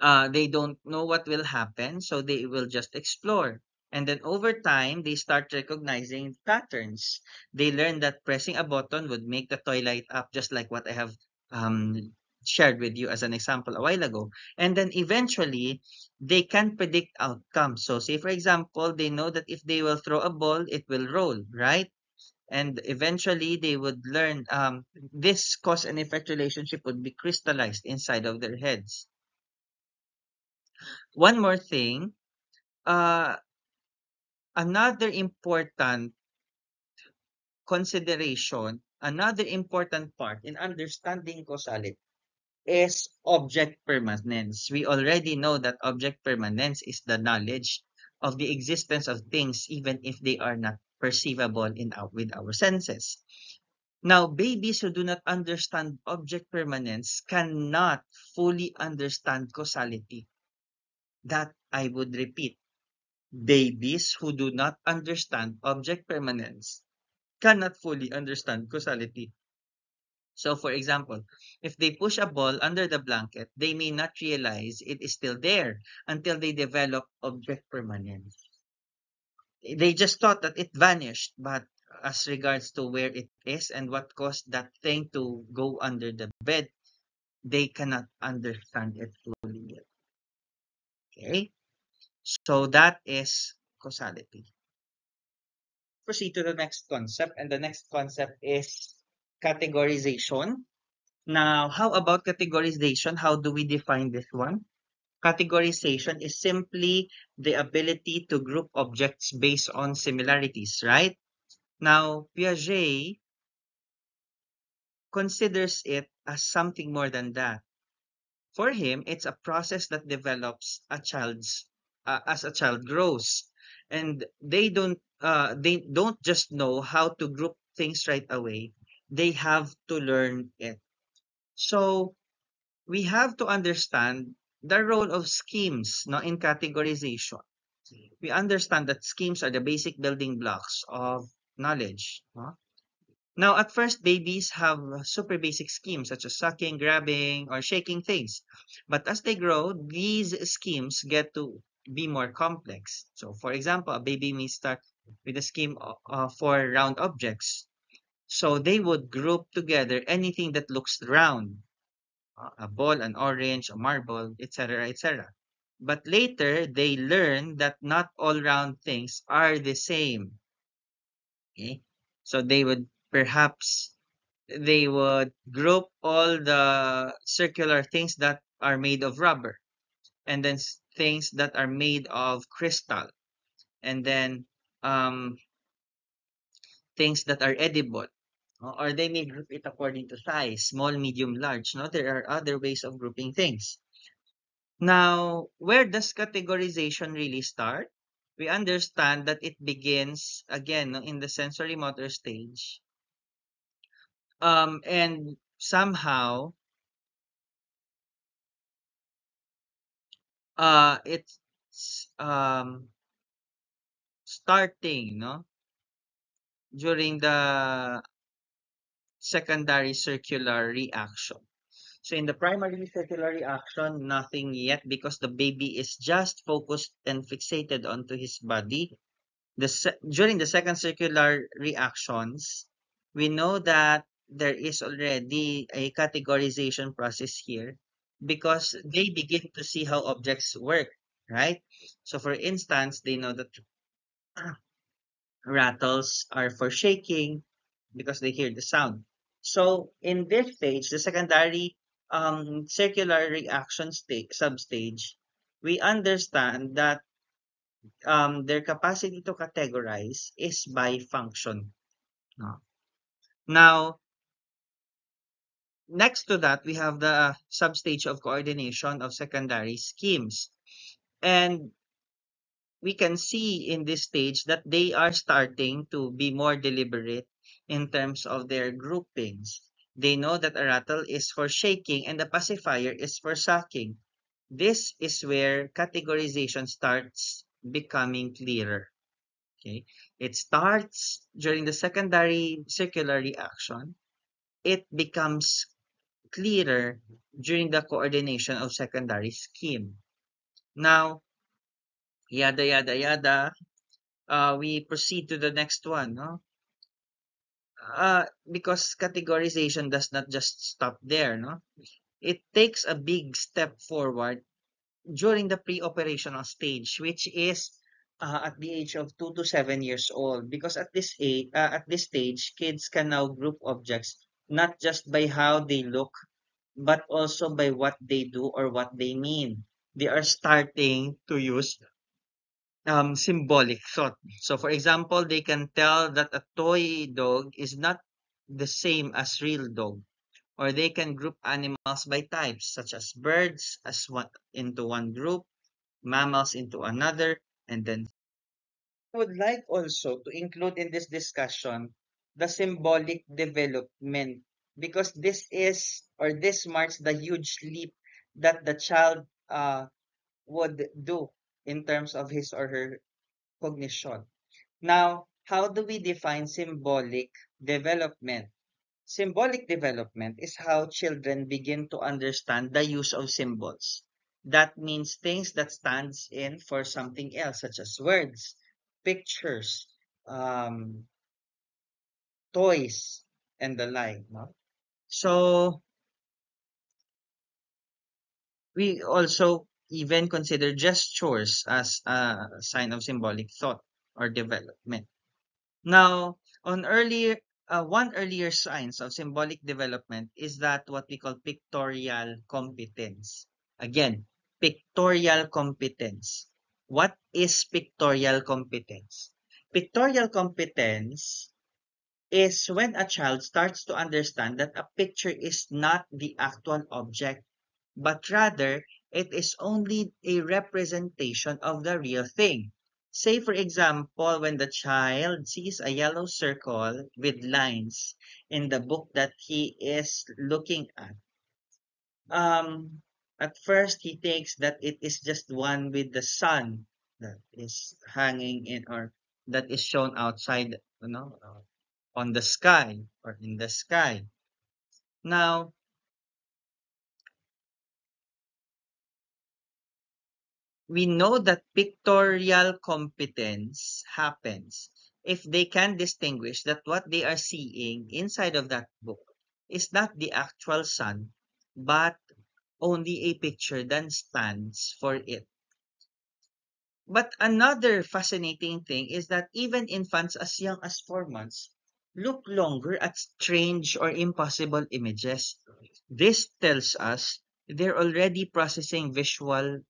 They don't know what will happen, so they will just explore. And then over time, they start recognizing patterns. They learn that pressing a button would make the toy light up, just like what I have um, shared with you as an example a while ago. And then eventually, they can predict outcomes. So, say for example, they know that if they will throw a ball, it will roll, right? And eventually, they would learn this cause and effect relationship would be crystallized inside of their heads. One more thing, uh, another important consideration, another important part in understanding causality is object permanence. We already know that object permanence is the knowledge of the existence of things even if they are not perceivable with our senses. Now, babies who do not understand object permanence cannot fully understand causality. That I would repeat. Babies who do not understand object permanence cannot fully understand causality. So, for example, if they push a ball under the blanket, they may not realize it is still there until they develop object permanence. They just thought that it vanished, but as regards to where it is and what caused that thing to go under the bed, they cannot understand it fully yet. Okay? So that is causality. Proceed to the next concept, and the next concept is categorization. Now, how about categorization? How do we define this one? Categorization is simply the ability to group objects based on similarities, right? Now, Piaget considers it as something more than that. For him, it's a process that develops as a child grows, and they don't just know how to group things right away. They have to learn it. So we have to understand the role of schemes, no, in categorization. We understand that schemes are the basic building blocks of knowledge. No? Now, at first, babies have super basic schemes such as sucking, grabbing, or shaking things. But as they grow, these schemes get to be more complex. So, for example, a baby may start with a scheme for round objects. So they would group together anything that looks round, a ball, an orange, a marble, etc., etc. But later, they learn that not all round things are the same. Okay? So perhaps they would group all the circular things that are made of rubber, and then things that are made of crystal, and then um, things that are edible. Or they may group it according to size, small, medium, large. No, there are other ways of grouping things. Now, where does categorization really start? We understand that it begins again, no, in the sensory motor stage. And somehow it's starting, no, during the secondary circular reaction. So in the primary circular reaction, nothing yet because the baby is just focused and fixated onto his body. During the second circular reactions, we know that there is already a categorization process here because they begin to see how objects work, right? So for instance, they know that rattles are for shaking because they hear the sound. So in this stage, the secondary circular reaction stage substage, we understand that their capacity to categorize is by function. No? Now, next to that, we have the substage of coordination of secondary schemes. And we can see in this stage that they are starting to be more deliberate in terms of their groupings. They know that a rattle is for shaking and the pacifier is for sucking. This is where categorization starts becoming clearer. Okay, it starts during the secondary circular reaction. It becomes clearer during the coordination of secondary scheme. Now, yada yada yada, we proceed to the next one, no? Because categorization does not just stop there, no? It takes a big step forward during the pre-operational stage, which is at the age of 2 to 7 years old. Because at this stage, kids can now group objects not just by how they look, but also by what they do or what they mean. They are starting to use symbolic thought. So for example, they can tell that a toy dog is not the same as real dog, or they can group animals by types, such as birds as one into one group, mammals into another, and then I would like also to include in this discussion the symbolic development because this marks the huge leap that the child would do in terms of his or her cognition. Now, how do we define symbolic development? Symbolic development is how children begin to understand the use of symbols. That means things that stands in for something else, such as words, pictures, um, toys, and the like. No? So we also even consider gestures as a sign of symbolic thought or development. Now, one earlier signs of symbolic development is that what we call pictorial competence. Again, pictorial competence. What is pictorial competence? Pictorial competence is when a child starts to understand that a picture is not the actual object, but rather it is only a representation of the real thing. Say, for example, when the child sees a yellow circle with lines in the book that he is looking um, at first he thinks that it is just one with the sun that is hanging in or that is shown outside, you know, on the sky or in the sky. Now, we know that pictorial competence happens if they can distinguish that what they are seeing inside of that book is not the actual sun, but only a picture that stands for it. But another fascinating thing is that even infants as young as 4 months look longer at strange or impossible images. This tells us they're already processing visuals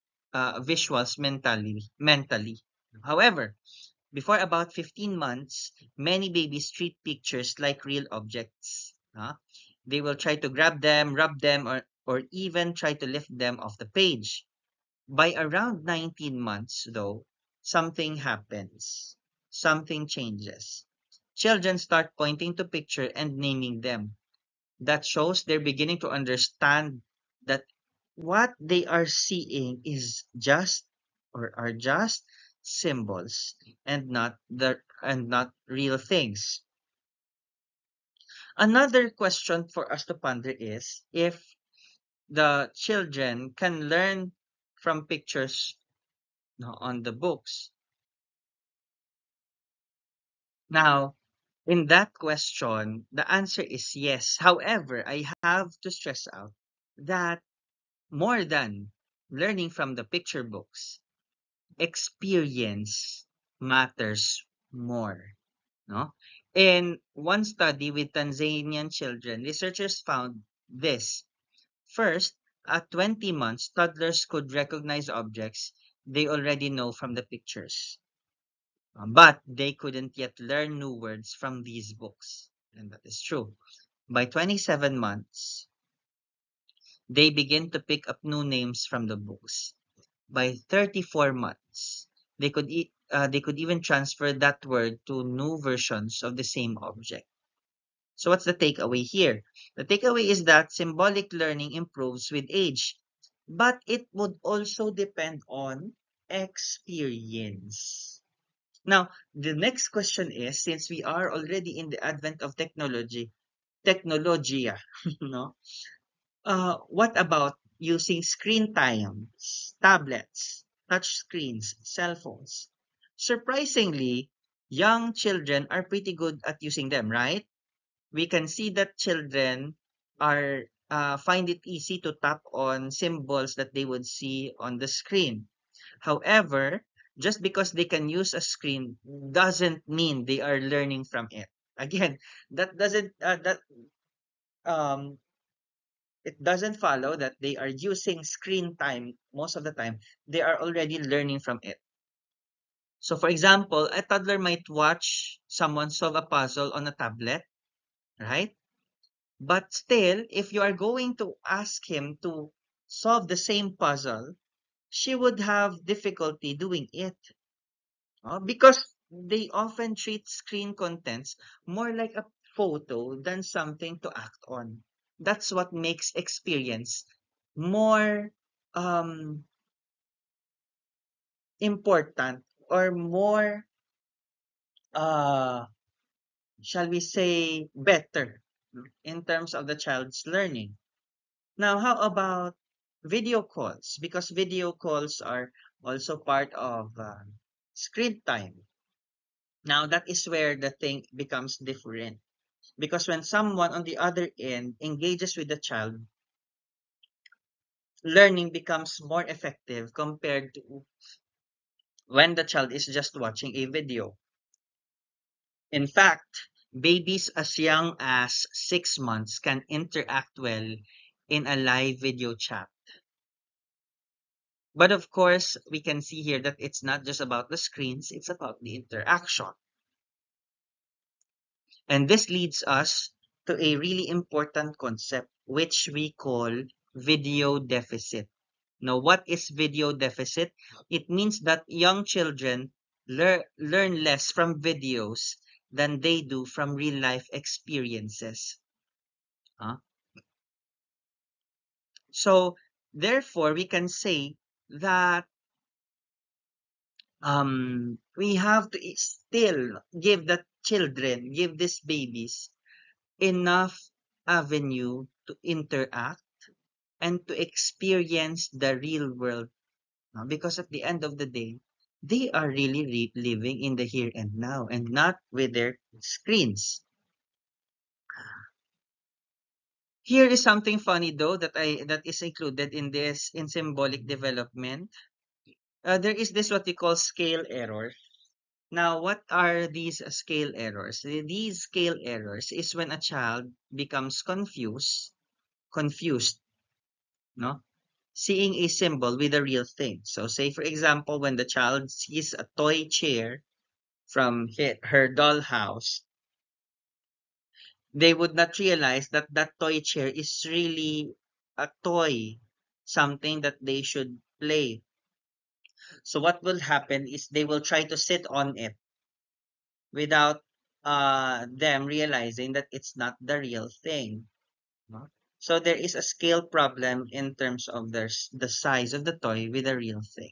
mentally. However, before about 15 months, many babies treat pictures like real objects. They will try to grab them, rub them, or even try to lift them off the page. By around 19 months, though, something happens. Something changes. Children start pointing to picture and naming them. That shows they're beginning to understand that what they are seeing is just or are just symbols and not real things. Another question for us to ponder is if the children can learn from pictures, on the books. Now, in that question, the answer is yes. However, I have to stress out that more than learning from the picture books, experience matters more. No? In one study with Tanzanian children, researchers found this. First, at 20 months, toddlers could recognize objects they already know from the pictures. But they couldn't yet learn new words from these books. And that is true. By 27 months, they begin to pick up new names from the books. By 34 months, they could even transfer that word to new versions of the same object. So what's the takeaway here? The takeaway is that symbolic learning improves with age, but it would also depend on experience. Now, the next question is, since we are already in the advent of technologia, no? What about using screen times, tablets, touch screens, cell phones? Surprisingly, young children are pretty good at using them, right? We can see that children are find it easy to tap on symbols that they would see on the screen. However, just because they can use a screen doesn't mean they are learning from it. Again, that doesn't that um it doesn't follow that they are using screen time most of the time. They are already learning from it. So for example, a toddler might watch someone solve a puzzle on a tablet, right? But still, if you are going to ask him to solve the same puzzle, she would have difficulty doing it. Because they often treat screen contents more like a photo than something to act on. That's what makes experience more um, important or more, uh, shall we say, better in terms of the child's learning. Now, how about video calls? Because video calls are also part of screen time. Now, that is where the thing becomes different. Because when someone on the other end engages with the child, learning becomes more effective compared to when the child is just watching a video. In fact, babies as young as 6 months can interact well in a live video chat. But of course, we can see here that it's not just about the screens, it's about the interaction. And this leads us to a really important concept, which we call video deficit. Now, what is video deficit? It means that young children learn less from videos than they do from real life experiences. Huh? So, therefore, we can say that we have to still give the children, give these babies enough avenue to interact and to experience the real world. No? Because at the end of the day, they are really living in the here and now and not with their screens. Here is something funny though that is included in this in symbolic development. There is this what we call scale error. Now, what are these scale errors? These scale errors is when a child becomes confused, no? Seeing a symbol with a real thing. So, say for example, when the child sees a toy chair from her dollhouse, they would not realize that that toy chair is really a toy, something that they should play. So, what will happen is they will try to sit on it without them realizing that it's not the real thing. No? So there is a scale problem in terms of the size of the toy with the real thing.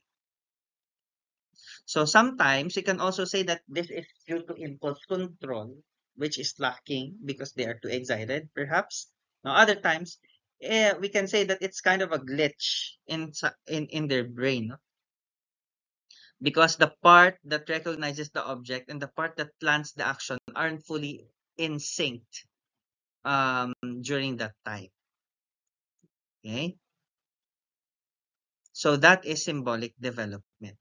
So sometimes you can also say that this is due to impulse control, which is lacking because they are too excited, perhaps. Now, other times, we can say that it's kind of a glitch in their brain, no? Because the part that recognizes the object and the part that plans the action aren't fully in sync during that time. Okay, so that is symbolic development.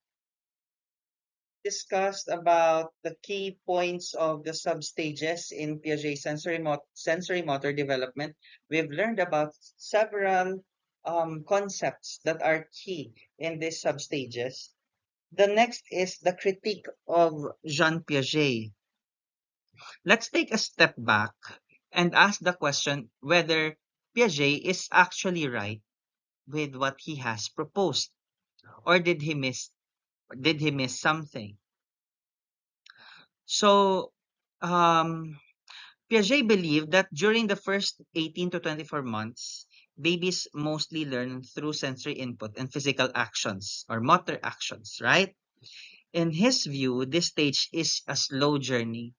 Discussed about the key points of the substages in Piaget sensory motor development. We've learned about several concepts that are key in these substages. The next is the critique of Jean Piaget. Let's take a step back and ask the question whether Piaget is actually right with what he has proposed, or did he miss something? So, um, Piaget believed that during the first 18 to 24 months, babies mostly learn through sensory input and physical actions or motor actions, right? In his view, this stage is a slow journey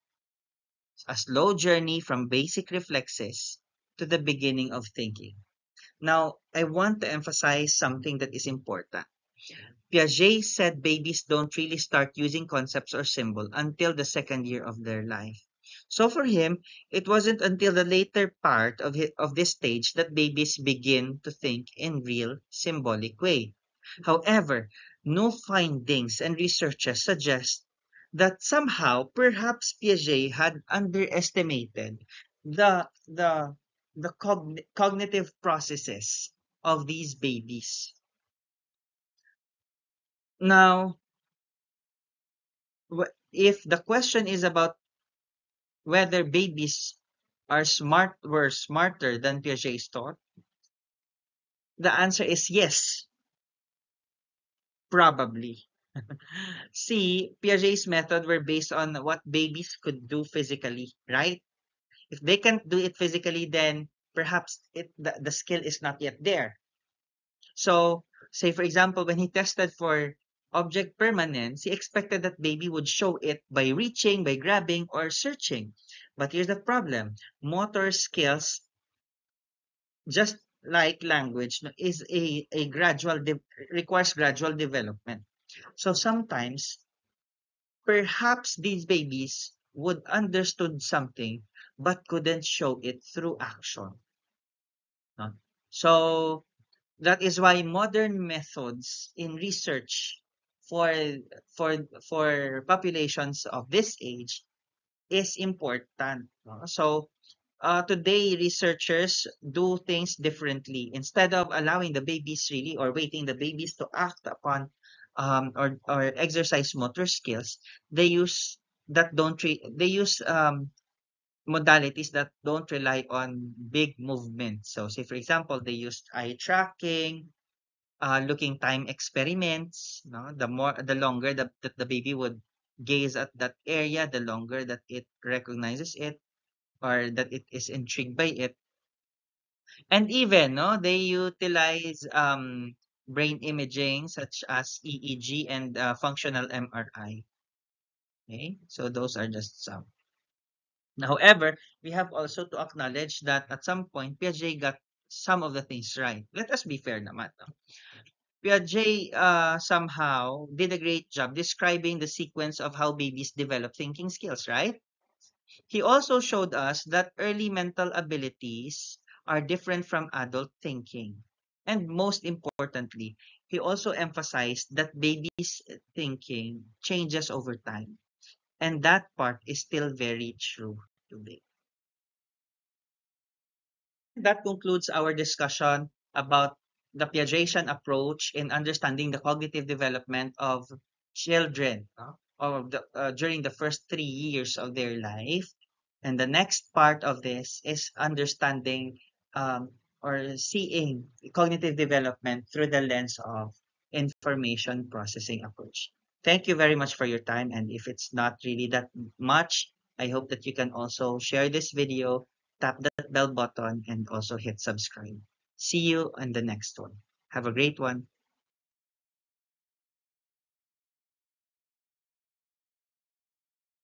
from basic reflexes to the beginning of thinking. Now, I want to emphasize something that is important. Piaget said babies don't really start using concepts or symbols until the second year of their life. So for him, it wasn't until the later part of this stage that babies begin to think in real symbolic way. However, new findings and researches suggest that somehow perhaps Piaget had underestimated the cognitive processes of these babies. Now, if the question is about whether babies were smarter than Piaget's thought, the answer is yes, probably. See, Piaget's method were based on what babies could do physically, right? If they can't do it physically, then perhaps the skill is not yet there. So, say for example, when he tested for object permanence, he expected that baby would show it by reaching, by grabbing, or searching. But here's the problem. Motor skills, just like language, no, is a requires gradual development. So sometimes, perhaps these babies would understood something but couldn't show it through action. No? So that is why modern methods in research for for populations of this age is important. No? So today researchers do things differently. Instead of allowing the babies really or waiting the babies to act upon or exercise motor skills, they use they use modalities that don't rely on big movements. So say for example, they used eye tracking, looking time experiments. No, the longer that the baby would gaze at that area, the longer that it recognizes it or that it is intrigued by it. And even no, they utilize brain imaging such as EEG and functional MRI. Okay, so those are just some. However, we have also to acknowledge that at some point, Piaget got some of the things right. Let us be fair naman. No? Piaget somehow did a great job describing the sequence of how babies develop thinking skills, right? He also showed us that early mental abilities are different from adult thinking. And most importantly, he also emphasized that babies' thinking changes over time. And that part is still very true today. That concludes our discussion about the Piagetian approach in understanding the cognitive development of children, during the first 3 years of their life. And the next part of this is understanding or seeing cognitive development through the lens of information processing approach. Thank you very much for your time. And if it's not really that much, I hope that you can also share this video, tap that bell button, and also hit subscribe. See you on the next one. Have a great one.